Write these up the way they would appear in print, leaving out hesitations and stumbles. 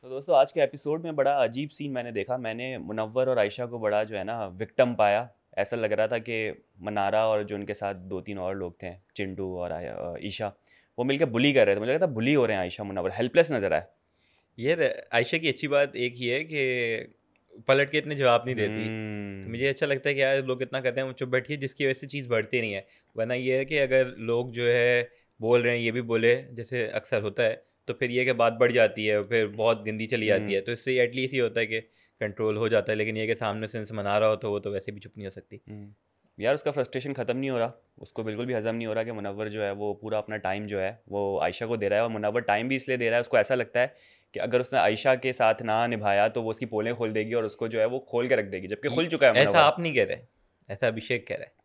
तो दोस्तों आज के एपिसोड में बड़ा अजीब सीन मैंने देखा। मैंने मुनव्वर और आयशा को बड़ा जो है ना विक्टिम पाया। ऐसा लग रहा था कि मनारा और जो उनके साथ दो तीन और लोग थे, चिंटू और ईशा, वो मिलकर बुली कर रहे थे। मुझे लगा था बुली हो रहे हैं आयशा मुनव्वर, हेल्पलेस नजर आए। यार आयशा की अच्छी बात एक ही है कि पलट के इतने जवाब नहीं देती। तो मुझे हम्म। अच्छा लगता है कि यार लोग इतना करते हैं, वो चुप बैठिए, जिसकी वजह से चीज़ बढ़ती नहीं है। वरना ये है कि अगर लोग जो है बोल रहे हैं ये भी बोले, जैसे अक्सर होता है, तो फिर ये है कि बात बढ़ जाती है और फिर बहुत गंदी चली जाती हम्म। है। तो इससे एटलीस्ट ये होता है कि कंट्रोल हो जाता है। लेकिन ये है कि सामने से इंसान मना रहा हो तो वो तो वैसे भी चुप नहीं हो सकती। यार उसका फ्रस्ट्रेशन ख़त्म नहीं हो रहा। उसको बिल्कुल भी हजम नहीं हो रहा कि मुनव्वर जो है वो पूरा अपना टाइम जो है वो आयशा को दे रहा है। और मुनव्वर टाइम भी इसलिए दे रहा है, उसको ऐसा लगता है कि अगर उसने आयशा के साथ ना निभाया तो वो उसकी पोलें खोल देगी और उसको जो है वो खोल के रख देगी, जबकि खुल चुका है ऐसा मुनव्वर। आप नहीं कह रहे, ऐसा अभिषेक कह रहा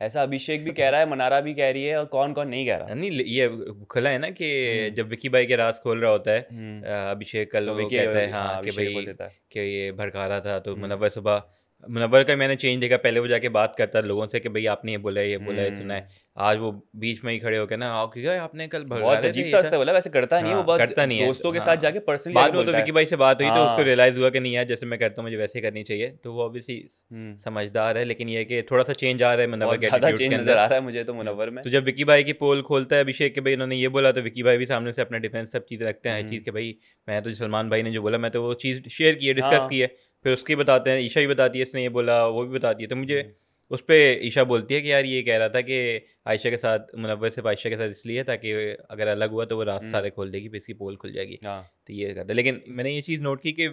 ऐसा अभिषेक भी कह रहा है, मनारा भी कह रही है, और कौन कौन नहीं कह रहा। है। नहीं, ये खुला है ना कि हम्म। जब विकी भाई के राज खोल रहा होता है, हम्म। अभिषेक कल तो वो विकी, कहता है हाँ हाँ, कि अभिषेक भाई खोल देता है। कि ये भड़का रहा था। तो हम्म। मुनव्वर सुबह, मुनव्वर का मैंने चेंज देखा, पहले वो जाके बात करता है लोगों से कि भाई आपने ये बोला है सुना है। हम्म। आज वो बीच में ही खड़े होकर ना आओ कि आपने कल भड़का बहुत रहे अजीब थे सा ये था। हंसता बोला, वैसे करता नहीं है वो, हाँ, बहुत करता नहीं है। दोस्तों के साथ हाँ, जाके पर्सनली जाके बाद में वो तो बोलता विकी है। भाई से बात हुई तो उसको हाँ। रियलाइज़ हुआ कि नहीं यार, जैसे मैं करता हूँ मुझे वैसे ही करनी चाहिए। तो वो ऑब्वियसली हम्म। समझदार है। लेकिन ये है कि थोड़ा सा चेंज आ रहा है मुनव्वर बहुत के ज़्यादा एटीट्यूड के चेंज नज़र अंदर। आ रहा है मुझे तो मुनव्वर में। तो जब विकी भाई की पोल खोलता है अभिषेक के भाई इन्होंने ये बोला, तो विकी भाई भी सामने से अपना डिफेंस सब चीज़ें रखते हैं, हर चीज़ हम्म। के भाई मैं तो सलमान भाई ने जो बोला मैं तो वो चीज़ शेयर की है, डिस्कस की हाँ। है। फिर उसकी बताते हैं, ईशा भी बताती है इसने ये बोला, वो भी बताती है। तो मुझे हम्म। उस पे ईशा बोलती है कि यार ये कह रहा था कि आयशा के साथ, मुनव्वर सिर्फ आयशा के साथ इसलिए ताकि अगर अलग हुआ तो वो रास्ते हम्म। सारे खोल देगी, फिर इसकी पोल खुल जाएगी। हाँ। तो ये करता है। लेकिन मैंने ये चीज़ नोट की कि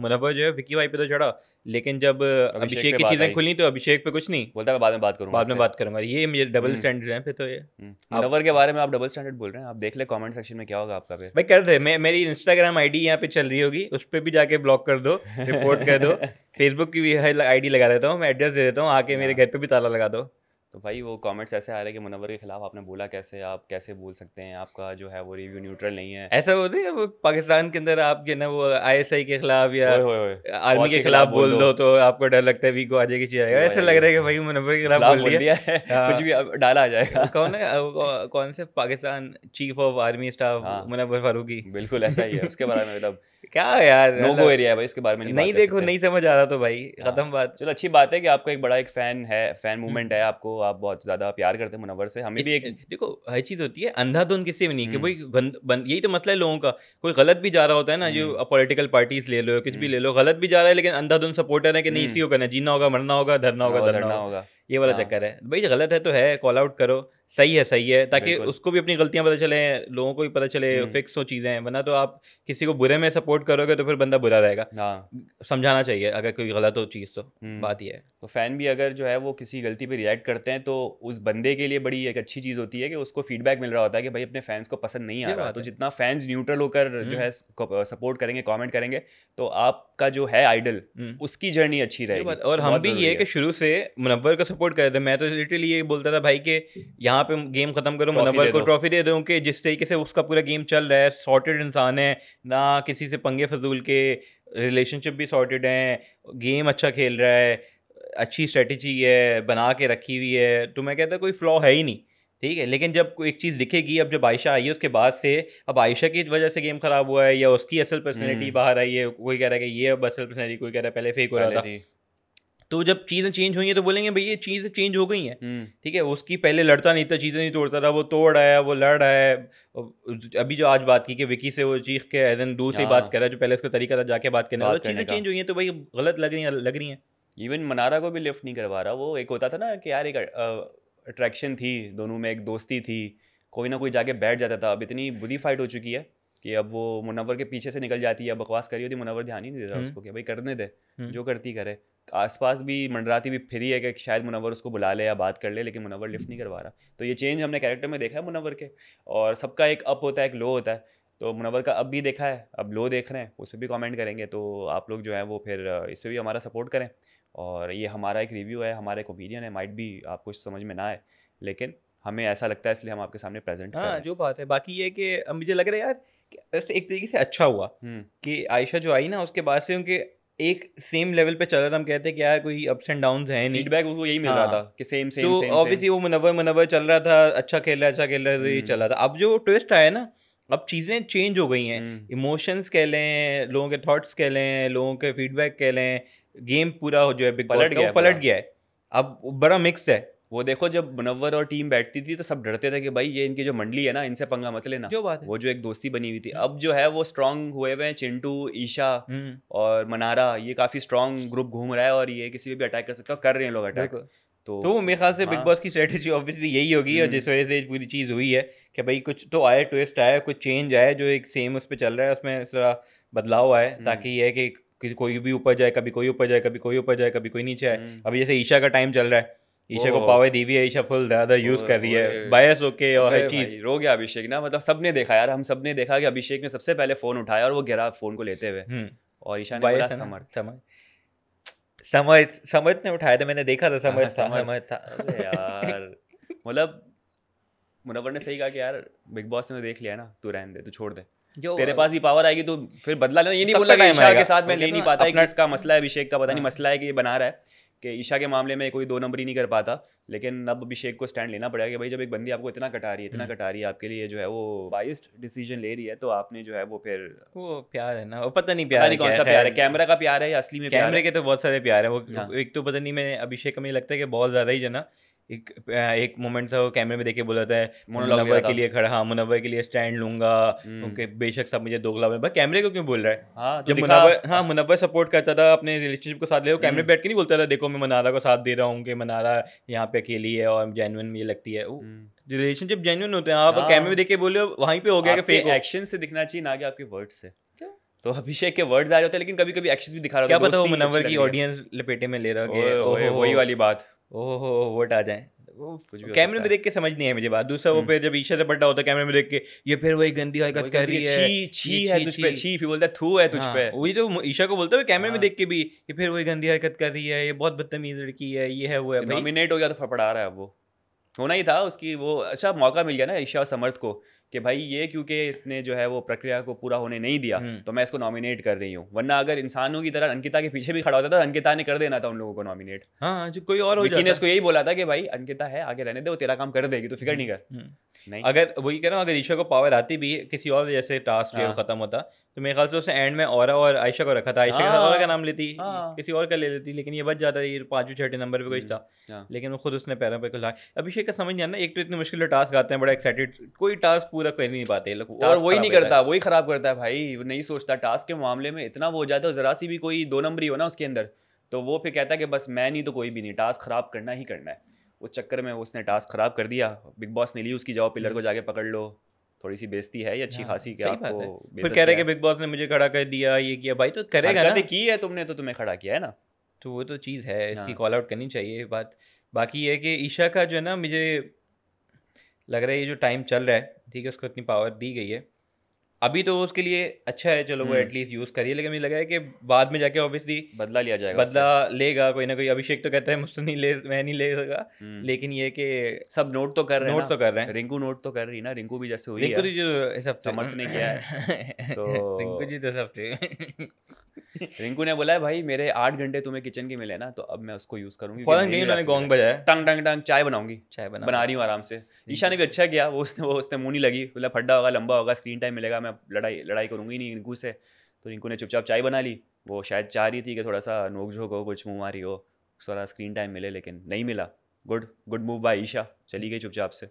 मुनव्वर जो है विकी भाई पे तो चढ़ा, लेकिन जब अभिषेक अभिषेक पे की बात चीज़ें आई। खुली तो अभिषेक पे कुछ नहीं। बोलता है मैं बाद में बात करूंगा बाद में इससे। बात करूंगा, ये मेरे डबल हम्म। स्टैंडर्ड हैं फिर तो ये। आप मुनव्वर के बारे में आप डबल स्टैंडर्ड बोल रहे हैं, आप देख ले कमेंट सेक्शन में क्या होगा आपका फिर। भाई कर दे, मैं मेरी इंस्टाग्राम आईडी यहाँ पे चल रही होगी, उस पर भी जाके ब्लॉक कर दो, रिपोर्ट कर दो। फेसबुक की भी आईडी लगा देता हूँ, मैं एड्रेस दे देता हूँ, आके मेरे हाँ। घर पे भी ताला लगा दो। तो भाई वो कमेंट्स ऐसे आ रहे हैं कि मुनव्वर के खिलाफ आपने बोला कैसे, आप कैसे बोल सकते हैं, आपका जो है वो रिव्यू न्यूट्रल नहीं है। ऐसा होता है वो पाकिस्तान के अंदर आप जो ना वो आईएसआई के खिलाफ या ओए होए होए। आर्मी फौज के के खिलाफ खिलाफ बोल बोल दो। दो तो आपको डर लगता है वीको आ जाएगी, चीज आएगा। वीडियो आ ऐसा लग जाएगी। रहा है कि भाई मुनव्वर के खिलाफ खिलाफ बोल बोल दिया। दिया है। कुछ हाँ, भी अब डाला आ जाएगा। कौन है कौन से Pakistan chief of army staff, हाँ। मुनव्वर फारूकी। बिल्कुल ऐसा ही है उसके बारे में, मतलब क्या यार, नो गो एरिया है मतलब भाई, उसके बारे में नहीं बात नहीं कर देखो सकते। नहीं समझ आ रहा तो भाई हाँ। खत्म बात। चलो अच्छी बात है कि आपका एक बड़ा एक फ़ैन है, फ़ैन मूवमेंट है हम्म। आपको, आप बहुत ज़्यादा प्यार करते हैं मुनव्वर से, हमें भी एक। देखो हर चीज़ होती है, अंधाधुंध किसी में नहीं कि हम्म। भाई यही तो मसला है लोगों का। कोई गलत भी जा रहा होता है ना, जो हम्म। पॉलिटिकल पार्टीज ले लो, कुछ भी हम्म। ले लो, गलत भी जा रहा है लेकिन अंधाधुंध सपोर्टर है कि नहीं, इसी हम्म। को करना है, जीना होगा मरना होगा, धरना होगा नौ धरना धरना होगा। होगा। ये वाला हाँ। चक्कर है भाई, गलत है तो है, कॉल आउट करो, सही है, ताकि बिल्कुल। उसको भी अपनी गलतियां पता चले, लोगों को भी पता चले, हम्म। फिक्स हो चीज़ें। वरना तो आप किसी को बुरे में सपोर्ट करोगे तो फिर बंदा बुरा रहेगा। हाँ। समझाना चाहिए अगर कोई गलत हो चीज़ तो। हम्म। बात ये है। तो फ़ैन भी अगर जो है वो किसी गलती पे रिएक्ट करते हैं तो उस बंदे के लिए बड़ी एक अच्छी चीज़ होती है कि उसको फीडबैक मिल रहा होता है कि भाई अपने फैंस को पसंद नहीं आ ये रहा। बात तो है। जितना फैंस न्यूट्रल होकर जो हम्म। है सपोर्ट करेंगे, कमेंट करेंगे, तो आपका जो है आइडल, हम्म। उसकी जर्नी अच्छी ये रहेगी, बात, और तो हम बहुत भी ये ज़रूरी है कि है। शुरू से मुनव्वर का सपोर्ट कर रहे थे। मैं तो लिटरली ये बोलता था भाई कि यहाँ पे गेम खत्म करो, ट्रॉफी मुनव्वर दे को दो। ट्रॉफी दे दो कि जिस तरीके से उसका पूरा गेम चल रहा है, सॉर्टेड इंसान है ना, किसी से पंगे फजूल के, रिलेशनशिप भी सॉर्टेड हैं, गेम अच्छा खेल रहा है, अच्छी स्ट्रेटजी है बना के रखी हुई है, तो मैं कहता कोई फ्लॉ है ही नहीं। ठीक है, लेकिन जब कोई एक चीज़ दिखेगी, अब जब आयशा आई है उसके बाद से, अब आयशा की वजह से गेम खराब हुआ है या उसकी असल पर्सनैलिटी हम्म। बाहर आई है, कोई कह रहा है कि ये अब असल पर्सनैलिटी, कोई कह रहा है पहले फेक हो रहा पहले था। थी। तो जब चीज़ें चेंज हुई हैं तो बोलेंगे भई ये चीज़ें चेंज हो गई हैं। हम्म। ठीक है, उसकी पहले लड़ता नहीं था, चीज़ें नहीं तोड़ता था, वो तोड़ आया, वो लड़ रहा है। अभी जो आज बात की कि विकी से वो चीख के एज़ इन दूर से ही बात हाँ। कर रहा है, जो पहले उसका तरीका था जाके बात करने वाला, बात करने चीज़ें का। चेंज हुई हैं तो भाई गलत लग रही हैं। इवन मनारा को भी लिफ्ट नहीं करवा रहा वो। एक होता था ना कि यार एक अट्रैक्शन थी दोनों में, एक दोस्ती थी, कोई ना कोई जाके बैठ जाता था। अब इतनी बुरी फाइट हो चुकी है कि अब वो मुनव्वर के पीछे से निकल जाती है, बकवास करी होती, मुनव्वर ध्यान ही नहीं दे रहा हुँ, उसको कि भाई करने दे, हुँ। जो करती करे। आसपास भी मंडराती भी फिरी है कि शायद मुनव्वर उसको बुला ले या बात कर ले, लेकिन मुनव्वर लिफ्ट नहीं करवा रहा। तो ये चेंज हमने कैरेक्टर में देखा है मुनव्वर के। और सबका एक अप होता है, एक लो होता है। तो मुनव्वर का अब भी देखा है, अब लो देख रहे हैं, उस पर भी कमेंट करेंगे। तो आप लोग जो है वो फिर इस पर भी हमारा सपोर्ट करें। और ये हमारा एक रिव्यू है, हमारा एक ओपिनियन है, माइट भी आपको समझ में ना आए, लेकिन हमें ऐसा लगता है इसलिए हम आपके सामने प्रेजेंट कर हाँ, रहे हैं। जो बात है बाकी ये है कि अब मुझे लग रहा है यार कि वैसे एक तरीके से अच्छा हुआ हम्म। कि आयशा जो आई ना उसके बाद से, उनके एक सेम लेवल पे चल रहा था। हम कहते हैं कि यार कोई अप्स एंड डाउन्स हैं नहीं। फीडबैक उनको यही मिल रहा था हाँ, कि सेम सेम तो सेम सेम। ऑब्वियसली वो मुनव्वर मुनव्वर चल रहा था, अच्छा खेल रहा है तो ये हम्म। चल रहा था। अब जो ट्विस्ट आया ना अब चीज़ें चेंज हो गई हैं, इमोशंस कह लें, लोगों के थॉट्स कह लें, लोगों के फीडबैक कह लें, गेम पूरा हो जो है बिग बॉस पलट का गया वो है पलट पूरा। गया है। अब बड़ा मिक्स है। वो देखो जब मुनव्वर और टीम बैठती थी तो सब डरते थे कि भाई ये इनकी जो मंडली है ना, इनसे पंगा मत लेना। जो बात है। वो जो एक दोस्ती बनी हुई थी, हम्म, अब जो है वो स्ट्रांग हुए हुए हैं। चिंटू, ईशा हम्म, और मनारा, ये काफ़ी स्ट्रांग ग्रुप घूम रहा है और ये किसी पे भी अटैक कर सकता है, कर रहे हैं लोग अटैक। बिल्कुल। तो तो मेरे ख्याल से बिग हाँ। बॉस की स्ट्रेटेजी ऑब्वियसली यही होगी, और जिस वजह से पूरी चीज़ हुई है कि भाई कुछ तो आया, ट्विस्ट आया, कुछ चेंज आया, जो एक सेम उस पर चल रहा है उसमें थोड़ा बदलाव आए, ताकि ये है कि कोई भी ऊपर जाए, कभी कोई ऊपर जाए, कभी कोई ऊपर जाए, कभी कोई नीचे आए। अभी जैसे ईशा का टाइम चल रहा है, ईशा को ओहो, पावर दी हुई है, ईशा फुल ज़्यादा यूज़ कर रही है, ओए, बायस होके और अबे हर चीज़। भाई रो गया अभिषेक ना। मतलब सबने देखा यार, हम सबने देखा कि अभिषेक ने सबसे पहले फ़ोन उठाया और वो गिरा फ़ोन को लेते हुए, और ईशा ने बोला बायस है ना, समर्थ। समझ समझ समझ ने उठाया था, मैंने देखा था, समझ हाँ, था, समर्थ। समझ था। अबे यार, मतलब मुनव्वर ने सही कहा कि यार बिग बॉस ने तो देख लिया है ना, तू रहने दे, तू छोड़ दे। जो तेरे पास भी पावर आएगी तो फिर बदला लेना। ये नहीं सबका बोलना कि टाइम ईशा आएगा, के साथ मैं वो ले कहते नहीं हैं ना पाता है कि अपना। इसका मसला है, अभिषेक का पता नहीं हाँ, मसला है कि ये बना रहा है कि ईशा के मामले में कोई दो नंबरी नहीं कर पाता। लेकिन अब अभिषेक को स्टैंड लेना पड़ेगा कि भाई जब एक बंदी आपको इतना कटा रही है, इतना कटा रही है, आपके लिए जो है वो बाइस्ड डिसीजन ले रही है, तो आपने जो है वो फिर वो प्यार है ना, वो पता नहीं पता प्यार है नहीं क्या कौन है, सा प्यार है, खैर। कैमरा का प्यार है या असली में प्यार कैमरे है। के तो बहुत सारे प्यार है वो। हाँ। एक तो पता नहीं, मैं अभिषेक का मुझे लगता है कि बहुत ज़्यादा ही जो है ना, एक मोमेंट था वो कैमरे में देख के बोला था, मोनोलॉग दे मुनव्वर रहा के था। लिए खड़ा, हाँ मुनव्वर के लिए स्टैंड लूंगा, क्योंकि बेशक सब मुझे दोगला बने। भाई कैमरे को क्यों बोल रहा है? हाँ तो जब दिखा। मुनव्वर, हाँ मुनव्वर सपोर्ट करता था अपने रिलेशनशिप को साथ ले, वो कैमरे हम्म। पे बैठ के नहीं बोलता था देखो मैं मनारा को साथ दे रहा हूँ, कि मनारा यहाँ पे अकेली है और जेन्युइन मुझे लगती है। वो हम्म। रिलेशनशिप जेन्युइन होते हैं, आप कैमरे में हाँ, देख के बोले हो, वहीं पे हो गया कि आपके फेक हो। एक्शन से दिखना चाहिए ना कि आपके वर्ड्स से। तो अभिषेक के वर्ड्स आ रहे होते हैं, लेकिन कभी कभी एक्शंस भी दिखा रहा क्या होता है, पता वो दोस्ती अच्छी मुनव्वर लग की रही है। ऑडियंस लपेटे में ले रहा कि ओए होए, ओहो वही वाली बात। ओहो वोट आ जाए। वो कुछ भी हो कैमरे सकता में है। देख के समझ नहीं है मुझे बात। दूसरा वो हम्म। फिर जब ईशा से पट्टा होता है कैमरे में देख के, ये फिर वही गंदी हरकत वही कर गंदी रही है, है, छी ये छी है छी तुझ छी। पे, छी, फिर बोलता है थू है तुझ हाँ पे। वही तो ईशा को बोलते हुए कैमरे में हाँ, देख के भी, ये फिर वही गंदी हरकत कर रही है, ये बहुत बदतमीज लड़की है, ये है वो है। भाई नॉमिनेट हो गया तो फपड़ा रहा है अब वो। होना ही था उसकी वो। अच्छा मौका मिल गया ना ईशा और समर्थ को कि भाई ये क्योंकि इसने जो है वो प्रक्रिया को पूरा होने नहीं दिया, हम्म, तो मैं इसको नॉमिनेट कर रही हूँ। वरना अगर इंसानों की तरह अंकिता के पीछे भी खड़ा होता था, अंकिता ने कर देना था उन लोगों को नॉमिनेट। हाँ जो कोई और हो विकी ने जाता। उसको यही बोला था कि भाई अंकिता है, आगे रहने दे, वो तेरा काम कर देगी, तो फिक्र नहीं कर। हम्म। नहीं। अगर वही कह रहा हूँ, अगर ईशा को पावर आती भी किसी और वजह से, टास्क है वो हाँ खत्म होता, तो मेरे ख्याल से उसने एंड में औरा और आयशा को रखा था, आयशा के साथ औरा का हाँ नाम लेती, हाँ किसी और का ले लेती, लेकिन ये बच जाता, ये पांचवें छठे नंबर पे कोई था। हाँ। लेकिन वो खुद उसने पैरों पे कुल्हा। अभिषेक का समझ नहीं आता, एक तो इतने मुश्किल टास्क आते हैं, बड़ा एक्साइटेड, कोई टास्क पूरा कर नहीं पाते ये लोग, और टास्क वही खराब नहीं रहता करता, है। वही खराब करता है भाई। वो नहीं सोचता टास्क के मामले में, इतना वो हो जाता है, जरा सी भी कोई दो नंबरी हो ना उसके अंदर, तो वो फिर कहता है कि बस मैं नहीं तो कोई भी नहीं, टास्क खराब करना ही करना है। उस चक्कर में उसने टास्क खराब कर दिया। बिग बॉस ने ली उसकी, जाओ पिलर को जाके पकड़ लो। थोड़ी सी बेइज्जती है ये अच्छी हाँ खासी कि सही आपको बात है। फिर बेइज्जत कह रहे किया कि है। बिग बॉस ने मुझे खड़ा कर दिया, ये किया, भाई तो करेगा ना। हरकतें की है तुमने तो तुम्हें खड़ा किया है ना। तो वो तो चीज़ है, इसकी हाँ। कॉल आउट करनी चाहिए ये बात। बाकी ये है कि ईशा का जो है ना, मुझे लग रहा है ये जो टाइम चल रहा है, ठीक है, उसको इतनी पावर दी गई है, अभी तो उसके लिए अच्छा है, चलो वो एटलीस्ट यूज़ करिए, लेकिन मुझे लगा है कि बाद में जाके ऑब्वियसली बदला लिया जाएगा बदला उससे। लेगा कोई ना कोई। अभिषेक तो कहता है मुझसे नहीं ले, मैं नहीं ले सका, हम्म। लेकिन ये कि सब नोट तो कर रहे हैं नोट ना। तो कर रहे हैं। रिंकू नोट तो कर रही ना, रिंकू भी जैसे हुई रिंकू है, जी जो इस हफ्ते समर्थ ने किया है। तो रिंकू जी तो इस हफ्ते रिंकू ने बोला है भाई मेरे 8 घंटे तुम्हें किचन के मिले ना, तो अब मैं उसको यूज़ करूँगी क्योंकि फौरन नहीं गई, मिला उन्होंने सही गोंग है। बजाया, टंग टंग टंग चाय बनाऊंगी, चाय बना बना रही। रही हूँ आराम से। ईशा ने भी अच्छा किया, वो उसने मुंह नहीं लगी, बोला फड्डा होगा, लंबा होगा, स्क्रीन टाइम मिलेगा, मैं लड़ाई लड़ाई करूंगी नहीं रिंकू से। तो रिंकू ने चुपचाप चाय बना ली। वो शायद चाह रही थी कि थोड़ा सा नोक झोंक हो, कुछ मुँह मारी हो, थोड़ा स्क्रीन टाइम मिले, लेकिन नहीं मिला। Good good move by Isha, चली गई चुपचाप से।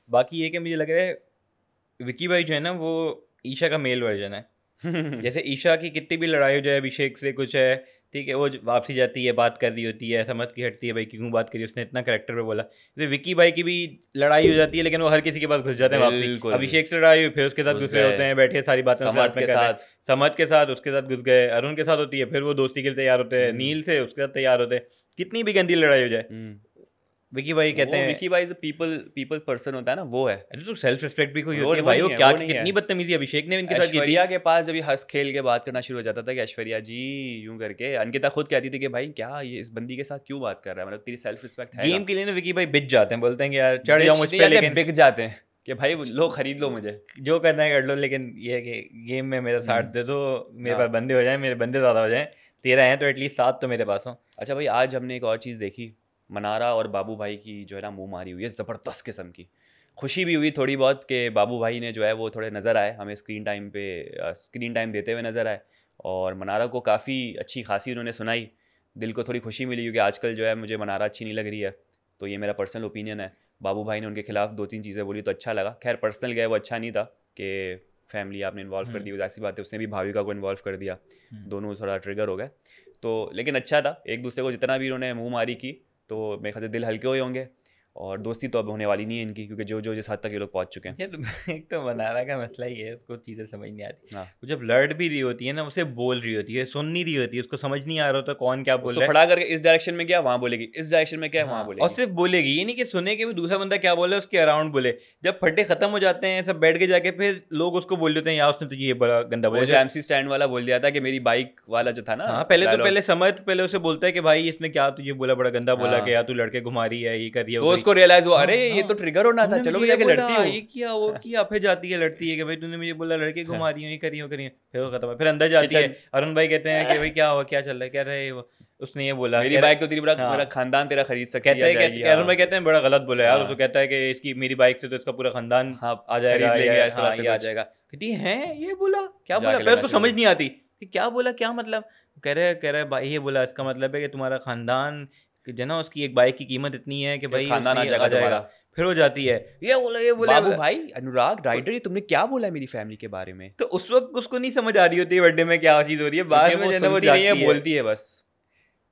बाकी ये कि मुझे लग रहा है विकी भाई जो है ना, वो ईशा का मेल वर्जन है। जैसे ईशा की कितनी भी लड़ाई हो जाए अभिषेक से, कुछ है ठीक है, वो वापसी जाती है, बात कर रही होती है, समझ की हटती है, भाई क्यों बात करी, उसने इतना करेक्टर पे बोला। जैसे विकी भाई की भी लड़ाई हो जाती है, लेकिन वो हर किसी के पास घुस जाते हैं वापसी। बिल्कुल अभिषेक से लड़ाई हुई, फिर उसके साथ घुस दूसरे गए। होते हैं, बैठे सारी बातें उसके समर्थ साथ में के कर रहे हैं। साथ। समझ के साथ उसके साथ घुस गए, अरुण के साथ होती है, फिर वो दोस्ती के लिए तैयार होते हैं, हम्म। नील से उसके साथ तैयार होते हैं। कितनी भी गंदी लड़ाई हो जाए, विकी भाई कहते वो हैं, विकी भाई पीपल पर्सन होता है ना, वो है। अरे तो सेल्फ रिस्पेक्ट भी कोई वो होती है वो भाई, नहीं वो है, क्या वो नहीं कितनी है। बदतमीजी अभिषेक ने इनके साथ की थी। ऐश्वर्या के पास जब ये हंस खेल के बात करना शुरू हो जाता था कि ऐश्वर्या जी यूं करके, अंकिता खुद कहती थी कि भाई क्या ये इस बंदी के साथ क्यों बात कर रहा है, मतलब तेरी सेल्फ रिस्पेक्ट है गेम के लिए ना विकी भाई बिच जाते हैं, बोलते हैं कि यार चढ़ जाओ मुझ पे, पे, लेकिन बिक जाते हैं कि भाई लो खरीद लो मुझे। जो करना है कर लो, लेकिन ये है कि गेम में मेरा साथ दे दो, मेरे पास बंदे हो जाए, मेरे बंदे ज़्यादा हो जाएं, 13 हैं तो एटलीस्ट 7 तो मेरे पास हो। अच्छा भाई, आज हमने एक और चीज़ देखी, मनारा और बाबू भाई की जो है ना मुंह मारी हुई है ज़बरदस्त किस्म की। खुशी भी हुई थोड़ी बहुत कि बाबू भाई ने जो है वो थोड़े नज़र आए हमें स्क्रीन टाइम देते हुए नज़र आए, और मनारा को काफ़ी अच्छी खासी उन्होंने सुनाई। दिल को थोड़ी खुशी मिली क्योंकि आजकल जो है मुझे मनारा अच्छी नहीं लग रही है, तो ये मेरा पर्सनल ओपिनियन है। बाबू भाई ने उनके खिलाफ 2-3 चीज़ें बोली तो अच्छा लगा। खैर पर्सनल गया वो अच्छा नहीं था कि फैमिली आपने इन्वॉल्व कर दी, वो ऐसी बात है, उसने भी भाविका को इन्वॉल्व कर दिया, दोनों थोड़ा ट्रिगर हो गए। तो लेकिन अच्छा था, एक दूसरे को जितना भी उन्होंने मुँह मारी की तो मेरे ख्याल से दिल हल्के हुए होंगे, और दोस्ती तो अब होने वाली नहीं है इनकी, क्योंकि जो जो जिस हद तक ये लोग पहुंच चुके हैं। यार एक तो मनारा का मसला ही है, उसको चीज़ें समझ नहीं आती। हाँ, वो जब लड़ भी रही होती है ना, उसे बोल रही होती है, सुन नहीं रही होती है, उसको समझ नहीं आ रहा होता कौन क्या बोल उसको रहा है। खड़ा करके इस डायरेक्शन में क्या वहाँ बोलेगी, इस डायरेक्शन में क्या वहाँ हाँ, और बोलेगी। सिर्फ बोलेगी, ये नहीं कि सुने कि भी दूसरा बंदा क्या बोले उसके अराउंड बोले। जब फड्डे खत्म हो जाते हैं सब बैठ के जाके, फिर लोग उसको बोल देते हैं यार उसने तो ये बड़ा गंदा वो बोला। जो एमसी स्टैंड वाला बोल दिया था कि मेरी बाइक वाला जो था ना हाँ, पहले तो डायलॉग, पहले उसे बोलता है कि भाई इसने क्या तुझे बोला, बड़ा गंदा बोला कि हाँ, यार तू लड़के घुमा रही है, ये कर रही है, वो तो कर रही उसको रियलाइज हुआ है। अरे हाँ ये तो हाँ, ट्रिगर होना था, तुमने चलो मुझे मैं ये जाके बोला, लड़ती ये किया, वो किया, फिर जाती है लड़ती है कि भाई तूने मुझे बोला लड़के घुमा रही हूँ, ये करी हूँ, करी हूँ। फिर वो खत्म है, फिर अंदर जाती है। किचन, अरुण भाई कहते हैं कि भाई क्या हुआ, क्या चल रहा है, कह रहे वो उसने ये बोला, मेरी कह बाइक तो रहे तेरी बड़ा मेरा हाँ, खानदान तेरा खरीद सकती कहते है हैं जाएगी, अरुण भाई हाँ कहते हैं बड़ा गलत बोला यार। उसको हाँ कहता है कि इसकी मेरी बाइक से तो इसका पूरा खानदान हाँ, आ खरीद जाएगा, लेंगे या इस तरह हाँ से ये आ कुछ, जाएगा। कहती है ये बोला, क्या बोला, जाके फिर लड़ना उसको शुरू। समझ नहीं आती कि क्या बोला, क्या मतलब। कह रहे भाई ये बोला, इसका मतलब है कि तुम्हारा खानदान कि जो ना उसकी एक बाइक की कीमत इतनी है कि कि भाई खानदान उसमें आ ये आ जाएगा जाएगा। तुम्हारा। फिर हो जाती है ये बोला, ये बोला, ये बाबू बोला। भाई अनुराग राइडर, ये तुमने क्या बोला मेरी फैमिली के बारे में, तो उस वक्त उसको नहीं समझ आ रही होती है बर्थडे में क्या चीज़ हो रही है, क्योंकि बाद में वो जो है ना वो सुनती नहीं है, जागती है। बोलती है बस।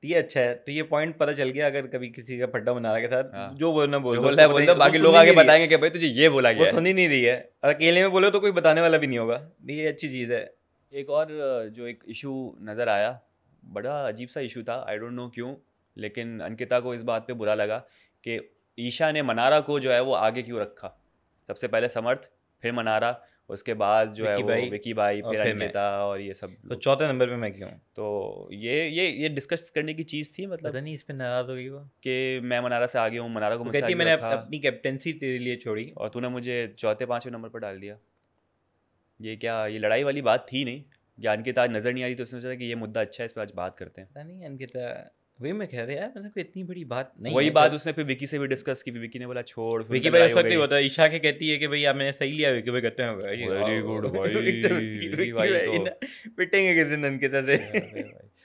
तो ये अच्छा है, तो ये पॉइंट पता चल गया, अगर कभी किसी का फड्डा बना के साथ हाँ, जो बोलना बोल जो दो, बोल रहा उसको है पता बोल ही दो, वो बाकी सुन लोग ही आगे नहीं रही है, बताएंगे कि भाई तुझे ये बोला वो गया है। सुन ही नहीं रही है। और अकेले में बोलो तो कोई बताने वाला भी नहीं होगा। ये अच्छी चीज़ है। एक और जो एक इशू नज़र आया, बड़ा अजीब सा इशू था, आई डोंट नो क्यों, लेकिन अंकिता को इस बात पे बुरा लगा कि ईशा ने मनारा को जो है वो आगे क्यों रखा। सबसे पहले समर्थ, फिर मनारा, उसके बाद जो है विक्की वो भाई विकी भाई, और फिर फिर मैं, अंकिता और ये सब तो लोग। चौथे नंबर पे मैं क्यों? तो ये डिस्कस करने की चीज़ थी, मतलब पता नहीं इस पे नाराज़ हो गई वो। कि मैं मनारा से आगे हूँ, मनारा को वो मुझसे कहती है आगे मैंने रखा, अपनी कैप्टेंसी तेरे लिए छोड़ी। और तूने मुझे चौथे पाँचवें नंबर पर डाल दिया। ये क्या, ये लड़ाई वाली बात थी नहीं, या अंकिता आज नज़र नहीं आ रही तो उसने सोचा कि ये मुद्दा अच्छा है, इस पर आज बात करते हैं। पता नहीं अंकिता, वही मैं कह रहा यार, मतलब कोई इतनी बड़ी बात नहीं वही है। बात चल, उसने फिर विकी से भी डिस्कस की, विकी ने बोला छोड़, फिर विकी उनका भाई लड़ाई उस हो वक्त ही गई। होता है, ईशा के कहती है कि भाई आप मैंने सही लिया, विकी भाई कहते हैं भाई वेरी गुड भाई, एक तो विकी विकी भाई भाई तो ना पिटेंगे किसी दिन अंकिता से। भाई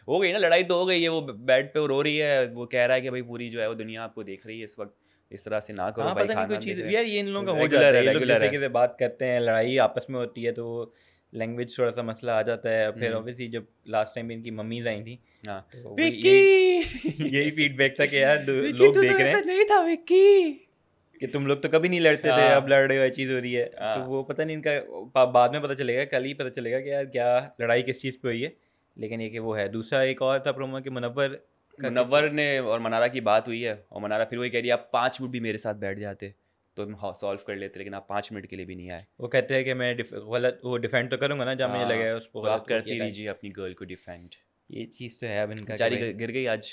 हो गई ना लड़ाई, तो हो गई है, वो बेड पे वो रो रही है, वो कह रहा है कि भाई पूरी जो है वो दुनिया आपको देख रही है इस वक्त, इस तरह से ना करो हाँ, भाई, पता नहीं कोई खानदान देख चीज़ रहे यार, ये इन लोगों का हैं, हो जाता है। ये लोग रेगुलर जैसे है। कि बात करते हैं, लड़ाई आपस में होती है तो लैंग्वेज थोड़ा सा मसला आ जाता है। फिर ऑब्वियसली जब लास्ट टाइम इनकी मम्मीज आई थी हाँ, तो वही विक्की यही फीडबैक था कि यार विक्की लोग तू देख तो रहे ऐसा हैं नहीं था विक्की। कि तुम लोग तो कभी नहीं लड़ते थे, अब हाँ लड़ रहे हो, ये चीज़ हो रही है। तो हाँ, वो पता नहीं इनका बाद में पता चलेगा, कल ही पता चलेगा कि यार क्या लड़ाई किस चीज़ पे हुई है। लेकिन ये कि वो है। दूसरा एक और था प्रोमो कि मुनव्वर का किसी, मुनव्वर ने और मनारा की बात हुई है, और मनारा फिर वही कह रही है आप 5 मिनट भी मेरे साथ बैठ जाते तो हम सॉल्व कर लेते, लेकिन आप 5 मिनट के लिए भी नहीं आए। वो कहते हैं कि मैं गलत वो डिफेंड तो करूंगा ना जहाँ मुझे हाँ, लगे उसको तो आप गलत वो करती किया रहिए अपनी गर्ल को डिफेंड। ये चीज़ तो है अब इनका कि बेचारी भाई गिर गई आज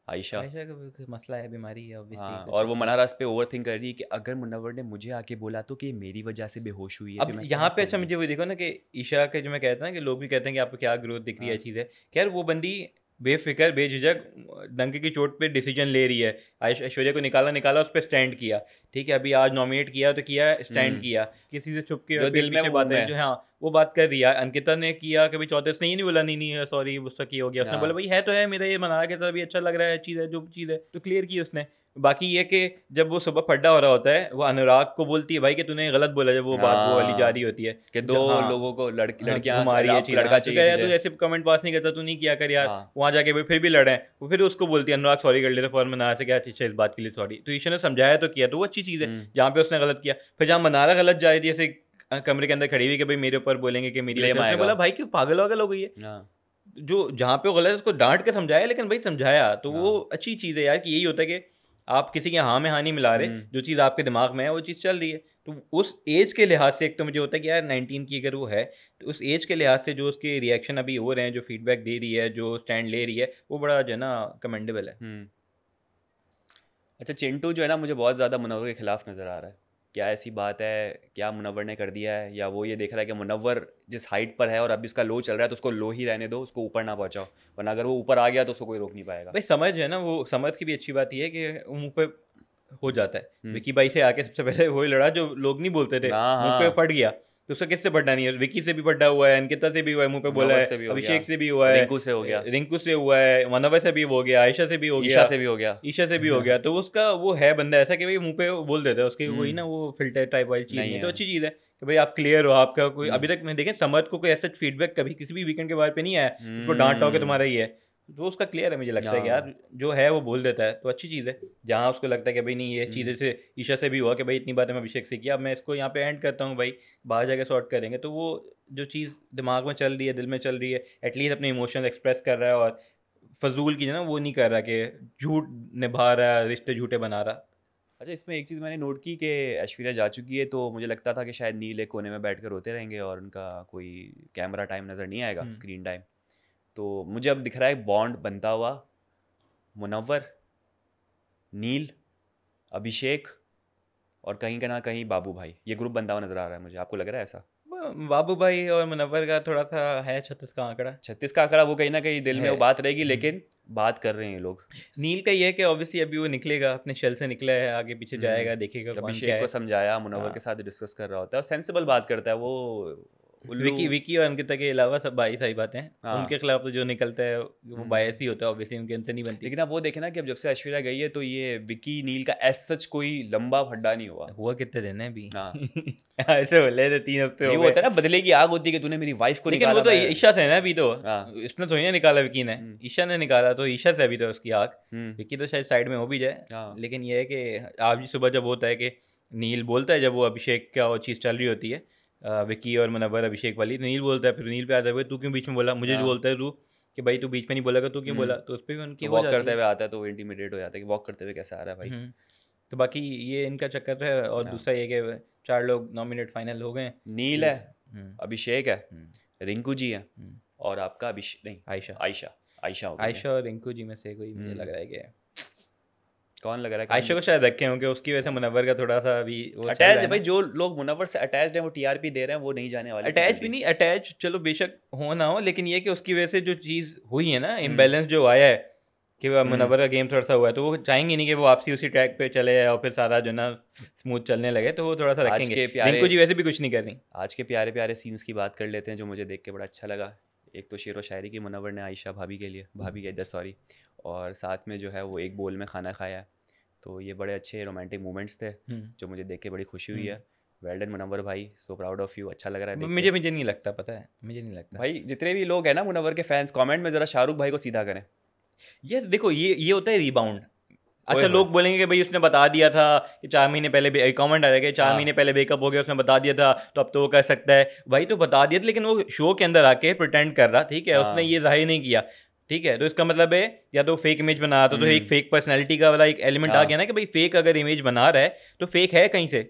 आयशा। आयशा का भी कोई मसला है, बीमारी है ऑब्वियसली हाँ, कुछ और वो इसलिए। मनारा इस पे ओवर थिंक कर रही है कि अगर मुनव्वर ने मुझे आके बोला तो कि मेरी वजह से बेहोश हुई है, फिर अब मैं यहाँ क्या पे अच्छा करूँगी। मुझे वो देखो ना कि ईशा के जो मैं कहता ना कि लोग भी कहते हैं कि आपको क्या ग्रोथ दिख रही है, हाँ चीज़ है। खैर वो बंदी बेफिक्र बेझिझक डंके की चोट पे डिसीजन ले रही है। ऐश्वर्या को निकाला, उस पर स्टैंड किया। ठीक है, अभी आज नॉमिनेट किया तो किया, स्टैंड किया, किसी से छुप के जो पीठ दिल में पीछे वो मुंह बातें में। जो हाँ वो बात कर रही है। अंकिता ने किया कभी चौथे, उसने ये नहीं बोला नहीं सॉरी गुस्सा की हो गया, उसने बोला हाँ भाई है तो है मेरा, ये मना के साथ भी अच्छा लग रहा है, चीज़ है जो चीज़ है तो क्लियर की उसने। बाकी ये कि जब वो सुबह फड्डा हो रहा होता है वो अनुराग को बोलती है भाई कि तूने गलत बोला, जब वो बात वो वाली जा रही हाँ, होती है कि दो हाँ लोगों को हाँ, लड़कियां, घुमा रही है अब चीज़। लड़का हाँ तो चाहिए कह यार तू तुझे। ऐसे कमेंट पास नहीं करता, तू नहीं किया कर यार। हाँ वहाँ जाके फिर भी लड़े हैं वो, फिर उसको बोलती है अनुराग सॉरी कर लेते फौरन, मना से क्या अच्छा इस बात के लिए सॉरी, तो ईशा ने समझाया तो किया, तो वो अच्छी चीज़ है। जहाँ पे उसने गलत किया, फिर जहाँ मनारा गलत जा रही थी ऐसे कमरे के अंदर खड़ी हुई कि भाई मेरे ऊपर बोलेंगे कि मेरी वजह ब्लेम से, उसने आएगा। बोला भाई क्यों पागल वागल हो गई है। हाँ जो जहाँ पे वो गलत है उसको डांट के समझाया, लेकिन भाई समझाया तो वो हाँ अच्छी चीज़ है यार। कि यही होता है कि आप किसी के हाँ में हाँ नहीं मिला रहे, जो चीज़ आपके दिमाग में है वो चीज़ चल रही है। तो उस एज के लिहाज से एक तो मुझे होता है कि यार 19 की अगर वो है तो उस एज के लिहाज से जो उसके रिएक्शन अभी हो रहे हैं, जो फीडबैक दे रही है, जो स्टैंड ले रही है, वो बड़ा जो है ना कमेंडेबल है। अच्छा, चिंटू जो है ना मुझे बहुत ज़्यादा मुनव्वर के खिलाफ नज़र आ रहा है। क्या ऐसी बात है, क्या मुनव्वर ने कर दिया है, या वो ये देख रहा है कि मुनव्वर जिस हाइट पर है और अभी उसका लो चल रहा है तो उसको लो ही रहने दो, उसको ऊपर ना पहुंचाओ, वरना अगर वो ऊपर आ गया तो उसको कोई रोक नहीं पाएगा। भाई समझ है ना, वो समझ की भी अच्छी बात ये है कि मुँह पे हो जाता है। विकी भाई से आके सबसे पहले वही लड़ा जो लोग नहीं बोलते थे, मुंह पे पड़ गया। तो उसका किससे पढ़ना नहीं है? विकी से भी पढ़ा हुआ है, अंकिता से भी हुआ है, मुंह पे बोला है, अभिषेक से भी हुआ है, रिंकू से हो गया, रिंकू से हुआ है, मनोवर से भी हो गया, आयशा से भी हो गया, ईशा से भी हो गया, ईशा से भी हो गया। तो उसका वो है बंदा ऐसा कि भाई मुंह पे बोल देता है, उसकी वही ना वो फिल्टर टाइप वाली चीज़ नहीं है। तो अच्छी चीज़ है कि भाई आप क्लियर हो, आपका कोई अभी तक मैं देखें समझ को कोई ऐसा फीडबैक कभी किसी भी वीकेंड के बारे पे नहीं आया उसको डांटा हो कि तुम्हारा ही है। तो उसका क्लियर है, मुझे लगता है कि यार जो है वो बोल देता है, तो अच्छी चीज़ है। जहाँ उसको लगता है कि भाई नहीं ये चीज़ें से ईशा से भी हुआ कि भाई इतनी बातें मैं अभिषेक से किया, अब मैं इसको यहाँ पे एंड करता हूँ भाई, बाहर जाके सॉर्ट करेंगे। तो वो जो चीज़ दिमाग में चल रही है, दिल में चल रही है, एटलीस्ट अपने इमोशंस एक्सप्रेस कर रहा है और फजूल की ना वो नहीं कर रहा कि झूठ निभा रहा है, रिश्ते झूठे बना रहा। अच्छा, इसमें एक चीज़ मैंने नोट की कि ऐश्वर्या जा चुकी है, तो मुझे लगता था कि शायद नील एक कोने में बैठकर रोते रहेंगे और उनका कोई कैमरा टाइम नज़र नहीं आएगा, स्क्रीन टाइम। तो मुझे अब दिख रहा है बॉन्ड बनता हुआ, मुनव्वर, नील, अभिषेक और कहीं का ना कहीं बाबू भाई, ये ग्रुप बनता हुआ नज़र आ रहा है मुझे। आपको लग रहा है ऐसा? बाबू भाई और मुनव्वर का थोड़ा सा है 36 का आंकड़ा। 36 का आंकड़ा वो कहीं ना कहीं दिल में है। वो बात रहेगी, लेकिन बात कर रहे हैं ये लोग। नील का ये है कि ऑब्वियसली अभी वो निकलेगा, अपने शेल से निकला है, आगे पीछे जाएगा, देखेगा कौन क्या अभिषेक को है। समझाया, मुनव्वर हाँ। के साथ डिस्कस कर रहा होता है और सेंसिबल बात करता है वो। उल्लू विकी और अंकिता के अलावा सब भाई सही बातें हैं। हाँ। उनके खिलाफ तो जो निकलता है वो बायस ही होता है, ऑब्वियसली उनके इनसे नहीं बनती। लेकिन आप वो देखे ना कि अब जब से ऐश्वर्या गई है तो ये विकी नील का एज सच कोई लंबा फड्डा नहीं हुआ कितने दिन है अभी। हाँ। ऐसे बोले थे 3 हफ्ते नहीं, हो वो गए। होता है ना, बदले की आग होती है कि तूने मेरी वाइफ को लेकिन निकाला। वो तो ईशा से है ना अभी तो। हाँ। इसने तो नहीं निकाला विकी ने, ईशा ने निकाला, तो ईशा से अभी तो उसकी आग। विकी तो शायद साइड में हो भी जाए। हाँ। लेकिन ये है कि आज सुबह जब होता है कि नील बोलता है, जब वो अभिषेक का वो चीज़ चल रही होती है, विकी और मुनव्वर अभिषेक वाली, नील बोलता है, फिर नील पे आता है तू क्यों बीच में बोला, मुझे जो बोलता है तू कि भाई तू बीच में नहीं बोला, तू क्यों बोला, तो उस पर भी उनकी हो वॉक जाती करते है। हुए आता है तो इंटिमिडेट हो जाता है कि वॉक करते हुए कैसा आ रहा है भाई। तो बाकी ये इनका चक्कर है। और दूसरा ये कि 4 लोग नॉमिनेट फाइनल हो गए। नील है, अभिषेक है, रिंकू जी है और आपका अभिषेक नहीं, आयशा आयशा आयशा और रिंकू जी में से कोई मुझे लग रहा है कि कौन लग रहा है? आयशा को शायद रखे होंगे, उसकी वजह से मुनव्वर का थोड़ा सा अभी वो अटैच है भाई। जो लोग मुनव्वर से अटैच्ड हैं वो टीआरपी दे रहे हैं, वो नहीं जाने वाले। अटैच भी नहीं, अटैच चलो बेशक हो ना हो, लेकिन ये कि उसकी वजह से जो चीज़ हुई है ना, इम्बैलेंस जो आया है कि मुनव्वर का गेम थोड़ा सा हुआ है, तो वो चाहेंगे नहीं कि वो वापसी उसी ट्रैक पे चले जाए और फिर सारा जो ना स्मूथ चलने लगे, तो वो थोड़ा सा रखेंगे। रिंकू जी वैसे भी कुछ नहीं कर रही। आज के प्यारे प्यारे सीन्स की बात कर लेते हैं जो मुझे देख के बड़ा अच्छा लगा। एक तो शेर व शायरी की मुनव्वर ने आयशा भाभी के लिए, भाभी के सॉरी, और साथ में जो है वो एक बोल में खाना खाया, तो ये बड़े अच्छे रोमांटिक मोमेंट्स थे जो मुझे देख के बड़ी खुशी हुई है। वेल डन मुनव्वर भाई, सो प्राउड ऑफ यू, अच्छा लग रहा है। मुझे नहीं लगता, पता है मुझे नहीं लगता भाई। जितने भी लोग हैं ना मुनव्वर के फैंस, कमेंट में ज़रा शाहरुख भाई को सीधा करें। ये देखो, ये होता है रीबाउंड। अच्छा, लोग बोलेंगे कि भाई उसने बता दिया था कि 4 महीने पहले, कमेंट आ रहा है कि 4 महीने पहले ब्रेकअप हो गया, उसने बता दिया था तो अब तो वो कर सकता है। भाई तो बता दिया था, लेकिन वो शो के अंदर आके प्रिटेंड कर रहा, ठीक है, उसने ये जाहिर नहीं किया, ठीक है, तो इसका मतलब है या तो फेक इमेज बना रहा था, तो एक फेक पर्सनैलिटी का वाला एक एलिमेंट आ गया ना कि भाई फेक अगर इमेज बना रहा है तो फेक है कहीं से,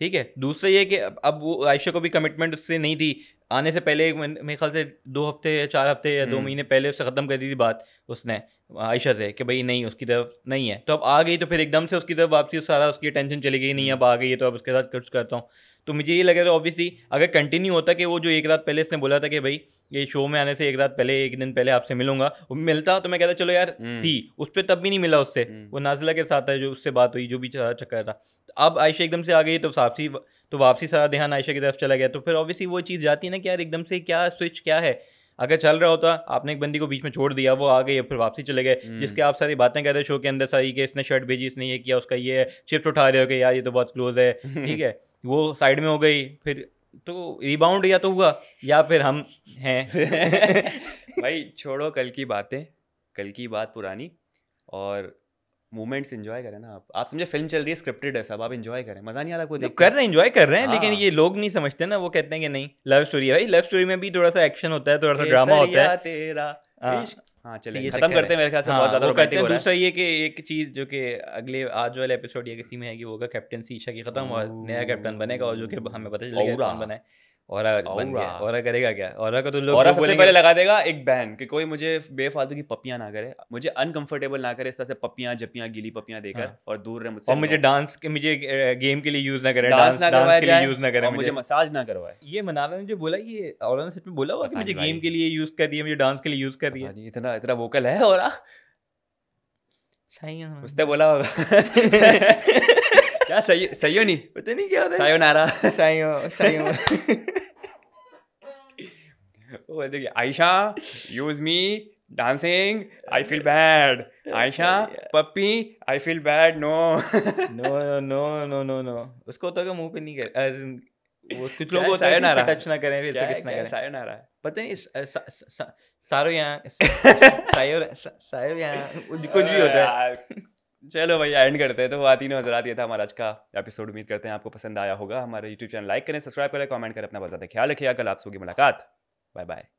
ठीक है। दूसरा ये कि अब वो आयशा को भी कमिटमेंट उससे नहीं थी आने से पहले, मेरे ख्याल से 2 हफ्ते या 4 हफ्ते या 2 महीने पहले उससे ख़त्म कर दी थी बात उसने आयशा से कि भाई नहीं उसकी तरफ नहीं है। तो अब आ गई तो फिर एकदम से उसकी तरफ वापसी सारा उसकी टेंशन चली गई, नहीं अब आ गई है तो अब उसके साथ कुछ करता हूँ। तो मुझे ये लग रहा है ऑब्वियसली अगर कंटिन्यू होता कि वो जो एक रात पहले इसने बोला था कि भाई ये शो में आने से एक रात पहले, एक दिन पहले आपसे मिलूंगा, वो मिलता तो मैं कहता चलो यार थी, उस पर तब भी नहीं मिला उससे, वो नाजिला के साथ है जो उससे बात हुई, जो भी चक्कर था। अब आयशा एकदम से आ गई तो वापसी सारा ध्यान आयशा की तरफ चला गया, तो फिर ऑब्वियसली वो चीज़ जाती है ना कि यार एकदम से क्या स्विच क्या है। अगर चल रहा होता, आपने एक बंदी को बीच में छोड़ दिया, वो आ गई, फिर वापसी चले गए, जिसके आप सारी बातें कर रहे शो के अंदर सारी कि इसने शर्ट भेजी, इसने ये किया, उसका ये है, शिफ्ट उठा रहे हो कि यार ये तो बहुत क्लोज है, ठीक है, वो साइड में हो गई, फिर तो रिबाउंड या तो हुआ या फिर हम हैं। भाई छोड़ो कल की बातें, कल की बात पुरानी, और मोमेंट्स एंजॉय करें ना। आप समझे फिल्म चल रही है, स्क्रिप्टेड है सब, आप एंजॉय करें, मजा नहीं आ रहा कोई देख कर रहे हैं, एंजॉय कर रहे हैं। हाँ। लेकिन ये लोग नहीं समझते ना, वो कहते हैं कि नहीं लव स्टोरी है भाई, लव स्टोरी में भी थोड़ा सा एक्शन होता है, थोड़ा सा ड्रामा होता है तेरा। हाँ चले ये खत्म करते हैं, मेरे ख्याल से बहुत ज्यादा रोमांटिक हो रहा है। दूसरा ये कि एक चीज जो कि अगले आज वाले एपिसोड या किसी में है कि वो होगा कैप्टनसी ईशा की खत्म, और नया कैप्टन बनेगा, और जो कि हमें पता चलेगा कौन बना है। और बन गया, और करेगा क्या, और को तो लोग सबसे पहले लगा देगा एक बैन कि कोई मुझे बेफालतू की पपियां ना करे, मुझे अनकंफर्टेबल ना करे इस तरह से पपियां जपियां गीली पपियां देकर, और दूर रहे मुझसे, और मुझे डांस के, मुझे गेम के लिए यूज ना करें, डांस के लिए यूज ना करें, मुझे मसाज ना करवाए। ये मनारा ने जो बोला, ये और सच में बोला हुआ कि मुझे गेम के लिए यूज कर रही है, मुझे डांस के लिए यूज कर रही है, इतना इतना वोकल है। और साइयोनारा। उसने बोला होगा क्या सही सही हो नहीं पता नहीं क्या होता है। सायोनारा साइयो वो देखिए Aisha use me dancing I feel bad Aisha पप्पी I feel bad no no no no no no उसको होता है मुंह पे नहीं कर वो कुछ क्या लोग है होता है कि सायोनारा टच ना करें फिर क्या तो है किस ना क्या है करें सायोनारा है पता नहीं सारो यहाँ सायो यहाँ कुछ भी होता है। यार चलो भैया एंड करते हैं। तो वातीन हजरात ये था हमारा आज का एपिसोड। उम्मीद करते हैं आपको पसंद आया होगा। हमारे यूट्यूब चैनल लाइक करें, सब्सक्राइब करें, कमेंट करें, अपना बहुत ज़्यादा ख्याल रखिएगा। कल आपसे होगी मुलाकात। Bye bye.